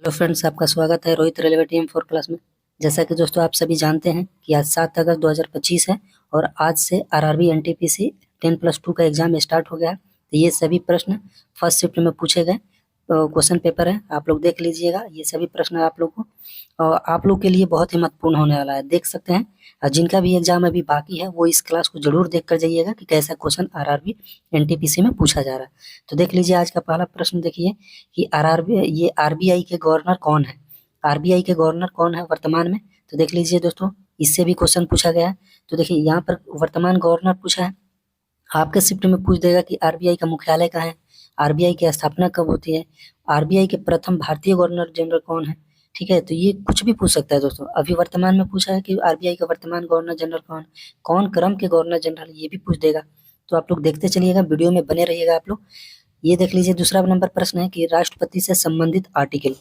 तो फ्रेंड्स, आपका स्वागत है रोहित रेलवे टीम 4 क्लास में। जैसा कि दोस्तों आप सभी जानते हैं कि आज 7 अगस्त 2025 है और आज से आरआरबी एनटीपीसी 10+2 का एग्जाम स्टार्ट हो गया है। तो ये सभी प्रश्न फर्स्ट शिफ्ट में पूछे गए क्वेश्चन पेपर है, आप लोग देख लीजिएगा। ये सभी प्रश्न आप लोग को आप लोग के लिए बहुत ही महत्वपूर्ण होने वाला है, देख सकते हैं। जिनका भी एग्जाम अभी बाकी है वो इस क्लास को जरूर देख कर जाइएगा कि कैसा क्वेश्चन आरआरबी एनटीपीसी में पूछा जा रहा है। तो देख लीजिए, आज का पहला प्रश्न देखिए कि आरबीआई के गवर्नर कौन है। आरबीआई के गवर्नर कौन है वर्तमान में, तो देख लीजिए दोस्तों, इससे भी क्वेश्चन पूछा गया है। तो देखिए यहाँ पर वर्तमान गवर्नर पूछा है, आपके शिफ्ट में पूछ देगा कि आरबीआई का मुख्यालय कहाँ है, आरबीआई की स्थापना कब होती है, आरबीआई के प्रथम भारतीय गवर्नर जनरल कौन है। ठीक है, तो ये कुछ भी पूछ सकता है दोस्तों। अभी वर्तमान में पूछा है कि आरबीआई का वर्तमान गवर्नर जनरल कौन क्रम के गवर्नर जनरल, ये भी पूछ देगा। तो आप लोग देखते चलिएगा, वीडियो में बने रहिएगा आप लोग। ये देख लीजिए, दूसरा नंबर प्रश्न है कि राष्ट्रपति से संबंधित आर्टिकल।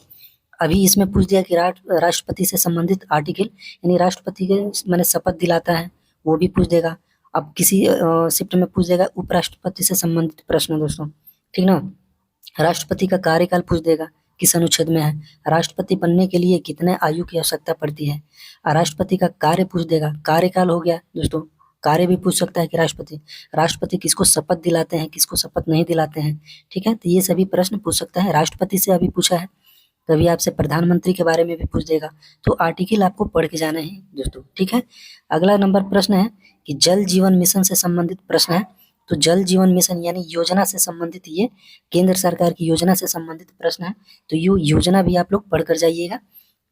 अभी इसमें पूछ दिया कि राष्ट्रपति से संबंधित आर्टिकल, यानी राष्ट्रपति के मैंने शपथ दिलाता है, वो भी पूछ देगा। अब किसी शिफ्ट में पूछ देगा उपराष्ट्रपति से संबंधित प्रश्न दोस्तों, ठीक ना। राष्ट्रपति का कार्यकाल पूछ देगा, किस अनुच्छेद में है। राष्ट्रपति बनने के लिए कितने आयु की आवश्यकता पड़ती है। राष्ट्रपति का कार्य पूछ देगा, कार्यकाल हो गया दोस्तों, कार्य भी पूछ सकता है कि राष्ट्रपति किसको शपथ दिलाते हैं, किसको शपथ नहीं दिलाते हैं। ठीक है, तो ये सभी प्रश्न पूछ सकता है। राष्ट्रपति से अभी पूछा है, कभी आपसे प्रधानमंत्री के बारे में भी पूछ देगा। तो आर्टिकल आपको पढ़ के जाना है दोस्तों, ठीक है। अगला नंबर प्रश्न है कि जल जीवन मिशन से संबंधित प्रश्न है। तो जल जीवन मिशन यानी योजना से संबंधित, ये केंद्र सरकार की योजना से संबंधित प्रश्न है। तो ये योजना भी आप लोग पढ़ कर जाइएगा।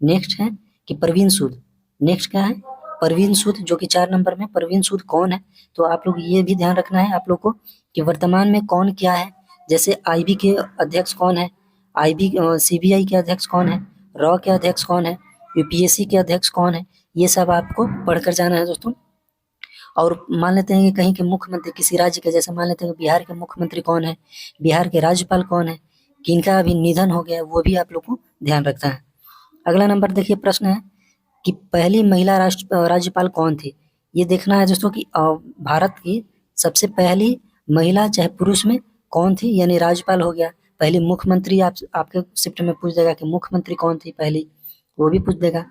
नेक्स्ट है कि परवीन सूद। नेक्स्ट क्या है, परवीन सूद, जो कि 4 नंबर में परवीन सूद कौन है। तो आप लोग ये भी ध्यान रखना है आप लोग को कि वर्तमान में कौन क्या है। जैसे आईबी के अध्यक्ष कौन है, सीबीआई के अध्यक्ष कौन है, रॉ के अध्यक्ष कौन है, यूपीएससी के अध्यक्ष कौन है, ये सब आपको पढ़कर जाना है दोस्तों। और मान लेते हैं कि कहीं के मुख्यमंत्री किसी राज्य के, जैसे मान लेते हैं कि बिहार के मुख्यमंत्री कौन है, बिहार के राज्यपाल कौन है, किनका अभी निधन हो गया है, वो भी आप लोग को ध्यान रखना है। अगला नंबर देखिए, प्रश्न है कि पहली महिला राज्यपाल कौन थी। ये देखना है दोस्तों कि भारत की सबसे पहली महिला चाहे पुरुष में कौन थी, यानी राज्यपाल हो गया। पहली मुख्यमंत्री आपके शिफ्ट में पूछ देगा कि मुख्यमंत्री कौन थी पहली, वो भी पूछ देगा।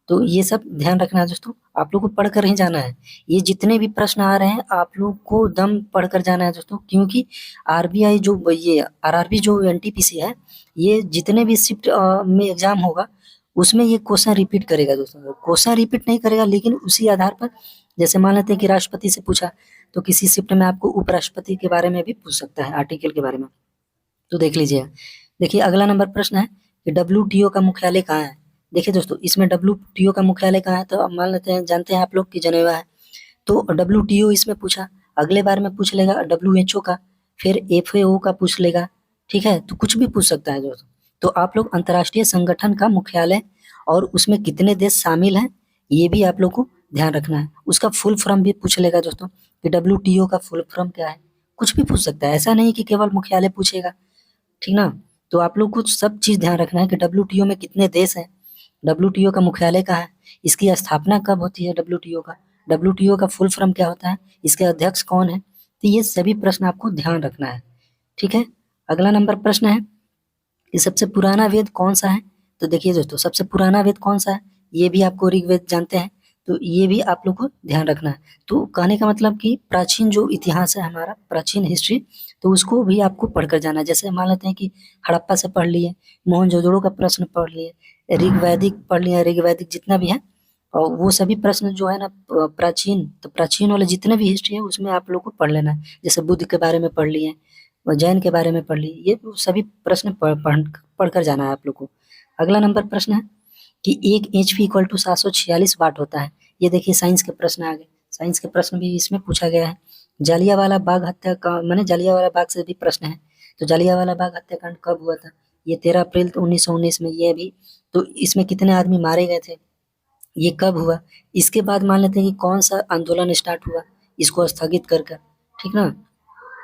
तो ये सब ध्यान रखना है दोस्तों, आप लोग को पढ़ कर ही जाना है। ये जितने भी प्रश्न आ रहे हैं आप लोग को दम पढ़ कर जाना है दोस्तों, क्योंकि आरबीआई जो ये आरआरबी जो एनटीपीसी है, ये जितने भी शिफ्ट में एग्जाम होगा उसमें ये क्वेश्चन रिपीट करेगा दोस्तों। क्वेश्चन रिपीट नहीं करेगा, लेकिन उसी आधार पर, जैसे मान लेते हैं कि राष्ट्रपति से पूछा, तो किसी शिफ्ट में आपको उपराष्ट्रपति के बारे में भी पूछ सकता है, आर्टिकल के बारे में। तो देख लीजिए, देखिए अगला नंबर प्रश्न है कि डब्ल्यूटीओ का मुख्यालय कहाँ है। देखिए दोस्तों, इसमें डब्ल्यूटीओ का मुख्यालय कहाँ है, तो अब मान लेते हैं, जानते हैं आप लोग कि जनेवा है। तो डब्ल्यूटीओ इसमें पूछा, अगले बार में पूछ लेगा डब्ल्यूएचओ का, फिर एफएओ का पूछ लेगा। ठीक है, तो कुछ भी पूछ सकता है दोस्तों। तो आप लोग अंतर्राष्ट्रीय संगठन का मुख्यालय और उसमें कितने देश शामिल हैं, ये भी आप लोग को ध्यान रखना है। उसका फुल फॉर्म भी पूछ लेगा दोस्तों कि डब्ल्यूटीओ का फुल फॉर्म क्या है, कुछ भी पूछ सकता है। ऐसा नहीं कि केवल मुख्यालय पूछेगा, ठीक ना। तो आप लोग को सब चीज ध्यान रखना है कि डब्ल्यूटीओ में कितने देश हैं, डब्ल्यूटीओ का मुख्यालय कहाँ है, इसकी स्थापना कब होती है, डब्ल्यूटीओ का फुल फॉर्म क्या होता है, इसके अध्यक्ष कौन है। तो ये सभी प्रश्न आपको ध्यान रखना है, ठीक है। अगला नंबर प्रश्न है कि सबसे पुराना वेद कौन सा है। तो देखिए दोस्तों, सबसे पुराना वेद कौन सा है, ये भी आपको ऋग्वेद जानते हैं, तो ये भी आप लोग को ध्यान रखना है। तो कहने का मतलब कि प्राचीन जो इतिहास है हमारा, प्राचीन हिस्ट्री, तो उसको भी आपको पढ़कर जाना है। जैसे मान लेते हैं कि हड़प्पा से पढ़ लिए, मोहनजोदड़ो का प्रश्न पढ़ लिए, ऋग्वैदिक पढ़ लिया, ऋग्वैदिक जितना भी है, और वो सभी प्रश्न जो है ना प्राचीन, तो प्राचीन वाले जितने भी हिस्ट्री है उसमें आप लोग को पढ़ लेना है। जैसे बुद्ध के बारे में पढ़ लिए, जैन के बारे में पढ़ लिए, ये सभी प्रश्न पढ़कर जाना है आप लोग को। अगला नंबर प्रश्न है कि 1 HP इक्वल टू 746 वाट होता है। ये देखिए साइंस के प्रश्न आ गए, साइंस के प्रश्न भी इसमें पूछा गया है। जालियांवाला बाग हत्या का मैंने जालियांवाला बाग से भी प्रश्न है। तो जालियांवाला बाग हत्याकांड कब हुआ था, ये 13 अप्रैल 1919 में। ये भी, तो इसमें कितने आदमी मारे गए थे, ये कब हुआ। इसके बाद मान लेते हैं कि कौन सा आंदोलन स्टार्ट हुआ इसको स्थगित कर कर, ठीक ना।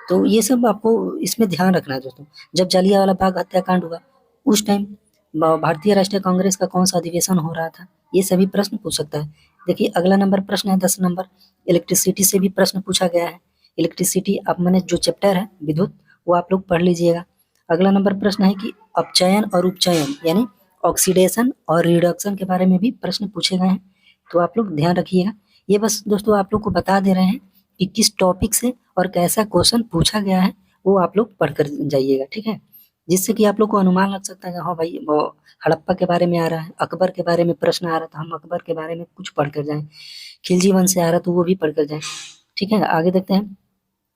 तो ये सब आपको इसमें ध्यान रखना है दोस्तों। जब जालियांवाला बाग हत्याकांड हुआ उस टाइम भारतीय राष्ट्रीय कांग्रेस का कौन सा अधिवेशन हो रहा था, ये सभी प्रश्न पूछ सकता है। देखिए अगला नंबर प्रश्न है 10 नंबर, इलेक्ट्रिसिटी से भी प्रश्न पूछा गया है। इलेक्ट्रिसिटी आप मैंने जो चैप्टर है विद्युत, वो आप लोग पढ़ लीजिएगा। अगला नंबर प्रश्न है कि अपचयन और उपचयन यानी ऑक्सीडेशन और रिडक्शन के बारे में भी प्रश्न पूछे गए हैं, तो आप लोग ध्यान रखिएगा। ये बस दोस्तों आप लोग को बता दे रहे हैं कि किस टॉपिक से और कैसा क्वेश्चन पूछा गया है, वो आप लोग पढ़कर जाइएगा, ठीक है। जिससे कि आप लोग को अनुमान लग सकता है कि हाँ भाई वो हड़प्पा के बारे में आ रहा है, अकबर के बारे में प्रश्न आ रहा था, हम अकबर के बारे में कुछ पढ़ कर जाएं, खिलजी वंश से आ रहा तो वो भी पढ़ कर जाएं, ठीक है। आगे देखते हैं।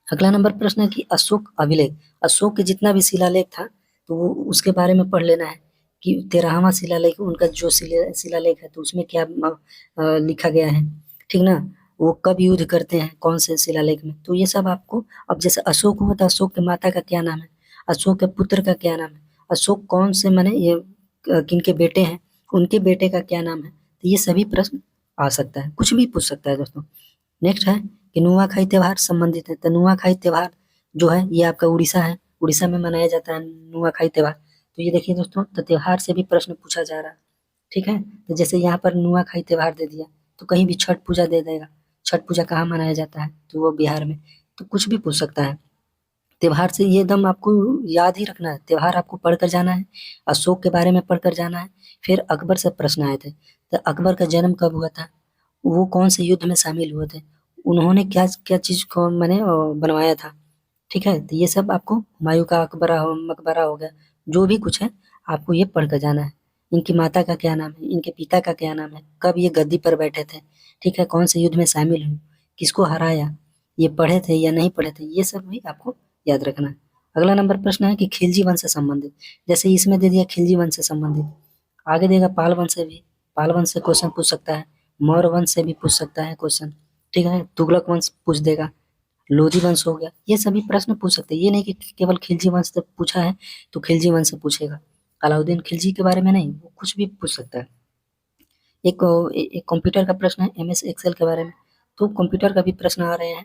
अगला नंबर प्रश्न है कि अशोक अभिलेख, अशोक के जितना भी शिलालेख था तो वो उसके बारे में पढ़ लेना है कि 13वां शिलालेख उनका जो शिलालेख है तो उसमें क्या लिखा गया है, ठीक ना। वो कब युद्ध करते हैं कौन से शिलालेख में, तो ये सब आपको, अब जैसे अशोक हुआ था, अशोक के माता का क्या नाम है, अशोक के पुत्र का क्या नाम है, अशोक कौन से माने ये किनके बेटे हैं, उनके बेटे का क्या नाम है, तो ये सभी प्रश्न आ सकता है, कुछ भी पूछ सकता है दोस्तों। नेक्स्ट है कि नुआखाई त्योहार संबंधित है, तो नुआखाई त्योहार जो है ये आपका उड़ीसा है, उड़ीसा में मनाया जाता है नुआखाई त्योहार। तो ये देखिए दोस्तों, तो त्योहार से भी प्रश्न पूछा जा रहा है, ठीक है। तो जैसे यहाँ पर नुआखाई त्योहार दे दिया, तो कहीं भी छठ पूजा दे देगा, छठ पूजा कहाँ मनाया जाता है, तो वो बिहार में, तो कुछ भी पूछ सकता है। त्योहार से ये एकदम आपको याद ही रखना है, त्योहार आपको पढ़कर जाना है, अशोक के बारे में पढ़कर जाना है। फिर अकबर से प्रश्न आए थे, तो अकबर का जन्म कब हुआ था, वो कौन से युद्ध में शामिल हुए थे, उन्होंने क्या क्या चीज को मैंने बनवाया था, ठीक है। तो ये सब आपको हुमायूं का मकबरा हो गया, जो भी कुछ है आपको ये पढ़ कर जाना है। इनकी माता का क्या नाम है, इनके पिता का क्या नाम है, कब ये गद्दी पर बैठे थे, ठीक है, कौन से युद्ध में शामिल हुए, किसको हराया, ये पढ़े थे या नहीं पढ़े थे, ये सब भी आपको याद रखना है। अगला नंबर प्रश्न है कि खिलजी वंश से संबंधित, जैसे इसमें दे दिया खिलजी वंश से संबंधित, आगे देगा पाल वंश से भी, पाल वंश से क्वेश्चन पूछ सकता है, मौर्य वंश से भी पूछ सकता है क्वेश्चन, ठीक है, तुगलक वंश पूछ देगा, लोधी वंश हो गया, ये सभी प्रश्न पूछ सकते हैं। ये नहीं कि केवल खिलजी वंश से पूछा है तो खिलजी वंश से पूछेगा, अलाउद्दीन खिलजी के बारे में नहीं, वो कुछ भी पूछ सकता है। एक कंप्यूटर का प्रश्न है एमएस एक्सेल के बारे में, तो कंप्यूटर का भी प्रश्न आ रहे हैं,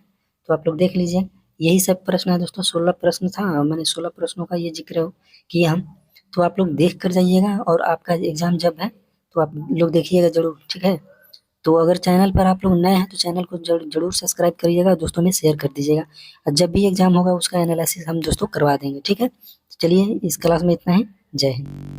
तो आप लोग देख लीजिए। यही सब प्रश्न है दोस्तों, 16 प्रश्न था, मैंने 16 प्रश्नों का ये जिक्र किया हम, तो आप लोग देख कर जाइएगा, और आपका एग्जाम जब है तो आप लोग देखिएगा जरूर, ठीक है। तो अगर चैनल पर आप लोग नए हैं तो चैनल को जरूर सब्सक्राइब करिएगा, दोस्तों में शेयर कर दीजिएगा, और जब भी एग्जाम होगा उसका एनालिसिस हम दोस्तों करवा देंगे, ठीक है। तो चलिए इस क्लास में इतना ही, जय हिंद।